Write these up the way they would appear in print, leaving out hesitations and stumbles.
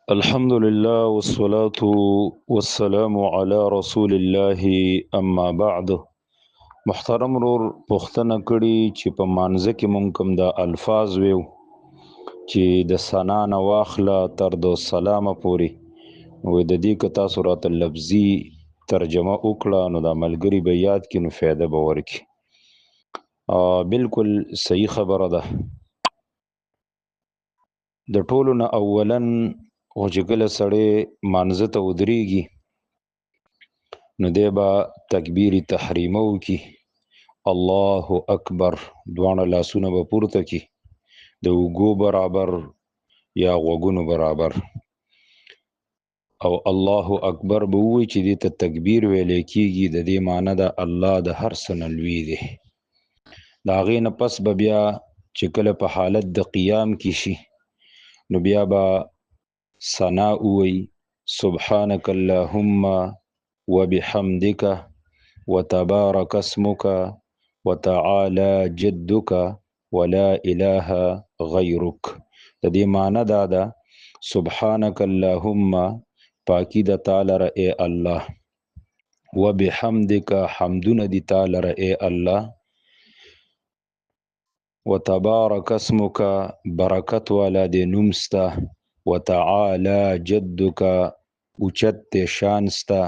الحمد لله والصلاة والسلام على رسول الله اما بعد. محترم رور پختنه کړي چې په مانزه کې مونږ کوم د الفاظ ویو چې د ثنا نه واخله تر د سلامه پوري وې د دې که تاسو راته لفظي ترجمه وکړه نو د ملګری به یاد کړي نو فایده به ورکړي. بالکل صحیح خبره ده. د ټولو نه اولن او چې کله سړی مانزه ته ودرېږي نو دی به تکبیر تحریمه وکړي، الله اکبر، دواړه لاسونه به پورته کړي د اوږو برابر یا غوږونو برابر، او الله اکبر به ووایي چې دې ته تکبیر ویلی کېږي. د دې معنی ده الله د هر څه نه لوی دی. د هغې نه پس به بیا چې کله په حالت د قیام کې شي نو بیا به ثنا ووایي، سبحانک اللهم وبحمدک وتبارک اسمک وتعالى جدك ولا اله غیرک. د دې معنی دا ده سبحانک اللهم، پاکی د تعالی ر اے الله، وبحمدک، حمدونه دی تعالی ر اے الله، وتبارک اسمک، برکت والا دی نومستا، وتعالى جدك، اوچت شانستا،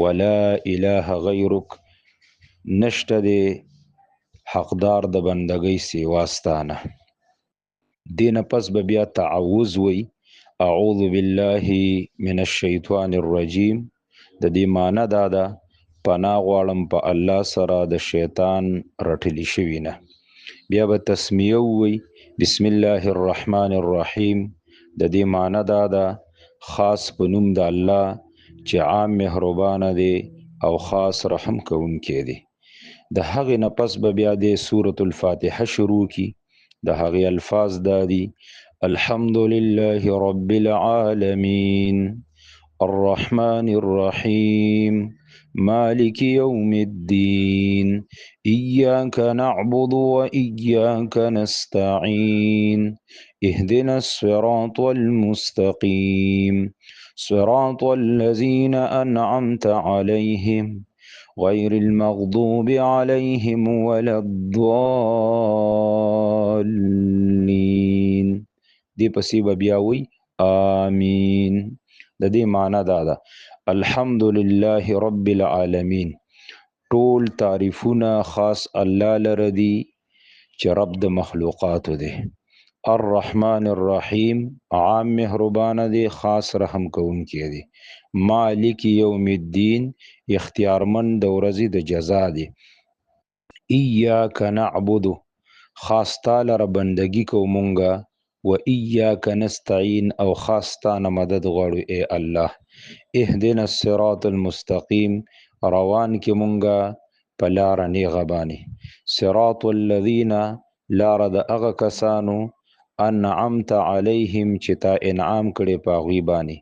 ولا اله غیرک، نشته دی حقدار د بندګۍ سیواستانه. دین پس به بیا تعوذ وی، اعوذ بالله من الشیطان الرجیم. د دې معنی دا ده پناه غواړم په الله سره د شیطان رټلی شوي نه. بیا به تسمیه وی، بسم الله الرحمن الرحیم. د دې معنی دا ده خاص په نوم د الله چې عام مهربانه دی او خاص رحم کوونکی دی. د هغې نه پس به بیا د سورة الفاتحه شروع کی. د هغې الفاظ دادي الحمد لله رب العالمین الرحمن الرحیم مالک یوم الدین ایاک نعبد وإیاک نستعین اهدنا الصراط المستقیم صراط الذین انعمت علیهم غیر المغضوب علیهم ولا الضالین. دی پسی به بیا وی آمین. د دې معنی دا ده الحمد لله رب العالمین، ټول تعریفونه خاص الله لره دي چې رب د مخلوقاتو دی. الرحمن الرحیم، عام مهربانه دی خاص رحم کوونکی دی. مالک یوم الدین، اختیارمند د ورځې د جزا دی. ایاک نعبد، خاص تعالی را بندگی کو مونږه، و ایاک نستعین، او خاص تانه مدد غواړو ای الله. اهدنا الصراط المستقیم، روان کې مونږه په لاره نیغه باندې. صراط الذین، لاره د هغه کسانو انعمت علیهم چې تا انعام کړي په هغوی باندې.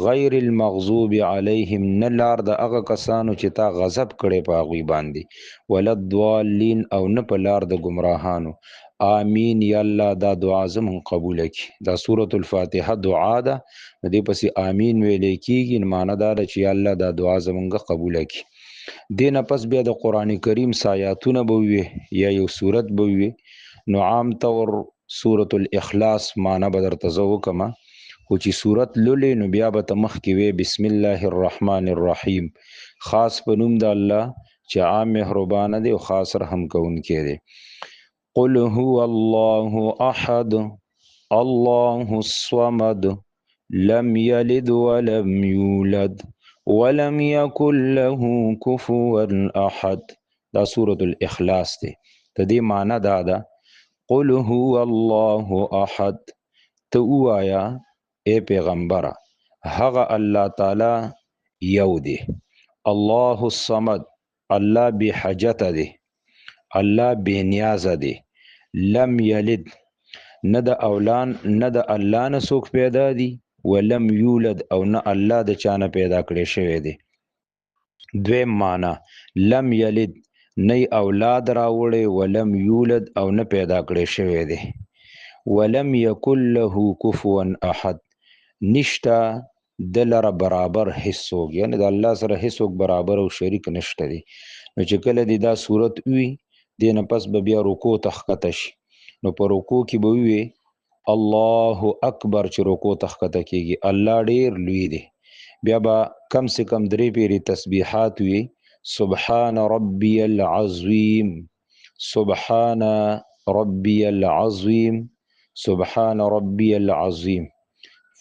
غیر المغضوب علیهم، نه لار د هغه کسانو چې تا غضب کړي په هغوی باندې. ولا الضالین، او نه په لار د ګمراهانو. آمین. یا الله دا دعا زمون قبول کړي. دا سورة الفاتحه دعا ده، د دې پسې آمین ویلې کېږي. معنی دا ده چې یا الله دا دعا زمونږ قبول کړي. دې نه پس بیا د قرآن کریم سایاتونه به وي یا یو سورت به وي. نو عام طور سورة الاخلاص معنی به درته زه وکمه، خو چې سورت لولې نو بیا به ته مخکې وې بسم الله الرحمن الرحیم، خاص په نوم د الله چې عام مهربانه دی او خاص رحم کوونکی دی. قل هو الله احد الله الصمد لم یلد ولم یولد ولم یکن له کفوا احد. دا سورة الاخلاص دی. د دې معنی دا ده قل هو الله احد، ته ووایه اے پیغمبره هغه الله تعالی یو دی. الله الصمد، الله بی حاجت دی، الله بی نیاز دی. لم یلد، نه د اولان نه د الله نه څوک پیدا دی، ولم یولد، او نه الله د چانه پیدا کړی شوی دی. دویم معنی لم یلد، نه اولاد راوړی، ولم یولد، او نه پیدا کړی شوی دی. ولم یکن له کفوا احد، نشتا دلره برابر هیڅوک، یعنی د الله سره هیڅوک برابر او شریک نشته دی. نو چې کله دی دا صورت وي دې نه پس به بیا رکوع ته ښکته شي، نو په رکوع کې به وي الله اکبر، چې رکوع ته ښکته کېږي الله ډیر لوی دی. بیا به کم سے کم 3 پیری تسبیحات وي، سبحان ربی العظیم، سبحان ربی العظیم، سبحان ربی العظیم.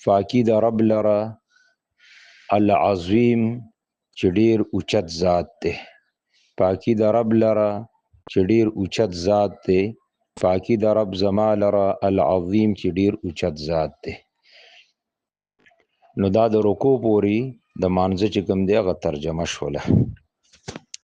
پاکی د رب لره العظیم چې ډیر اوچت ذات دی، پاکی د رب لره چې ډیر اوچت ذات دی، پاکی د رب زما لره العظیم چې ډیر اوچت ذات دی. نو دا د رکوع پوری د مانځه چې کوم دی هغه ترجمه شوله.